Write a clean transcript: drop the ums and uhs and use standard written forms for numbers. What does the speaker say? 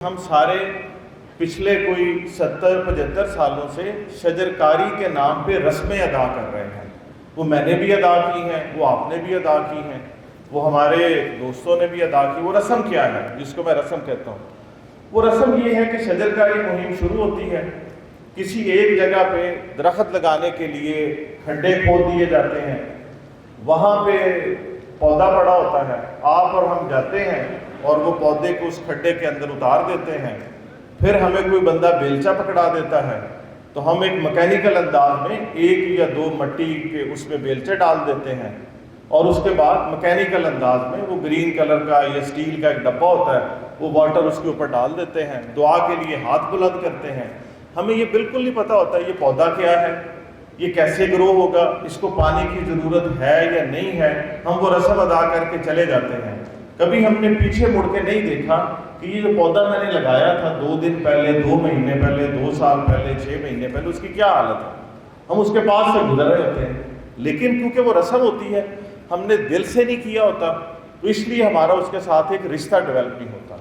ہم سارے پچھلے کوئی 70-75 سالوں سے شجرکاری کے نام پہ رسمیں ادا کر رہے ہیں. وہ میں نے بھی ادا کی ہیں، وہ آپ نے بھی ادا کی ہیں، وہ ہمارے دوستوں نے بھی ادا کی. وہ رسم کیا ہے جس کو میں رسم کہتا ہوں؟ وہ رسم یہ ہے کہ شجرکاری مہم شروع ہوتی ہے، کسی ایک جگہ پہ درخت لگانے کے لیے کھڈے کھود دیے جاتے ہیں، وہاں پہ پودا پڑا ہوتا ہے، آپ اور ہم جاتے ہیں اور وہ پودے کو اس کھڈے کے اندر اتار دیتے ہیں. پھر ہمیں کوئی بندہ بیلچہ پکڑا دیتا ہے تو ہم ایک مکینیکل انداز میں 1 یا 2 مٹی کے اس میں بیلچے ڈال دیتے ہیں، اور اس کے بعد مکینیکل انداز میں وہ گرین کلر کا یا سٹیل کا ایک ڈبہ ہوتا ہے، وہ واٹر اس کے اوپر ڈال دیتے ہیں، دعا کے لیے ہاتھ بلند کرتے ہیں. ہمیں یہ بالکل نہیں پتہ ہوتا یہ پودا کیا ہے، یہ کیسے گرو ہوگا، اس کو پانی کی ضرورت ہے یا نہیں ہے. ہم وہ رسم ادا کر کے چلے جاتے ہیں. کبھی ہم نے پیچھے مڑ کے نہیں دیکھا کہ یہ جو پودا میں نے لگایا تھا 2 دن پہلے، 2 مہینے پہلے، 2 سال پہلے، 6 مہینے پہلے، اس کی کیا حالت ہے. ہم اس کے پاس سے گزر رہے ہوتے ہیں، لیکن کیونکہ وہ رسم ہوتی ہے، ہم نے دل سے نہیں کیا ہوتا، تو اس لیے ہمارا اس کے ساتھ ایک رشتہ ڈیولپ نہیں ہوتا.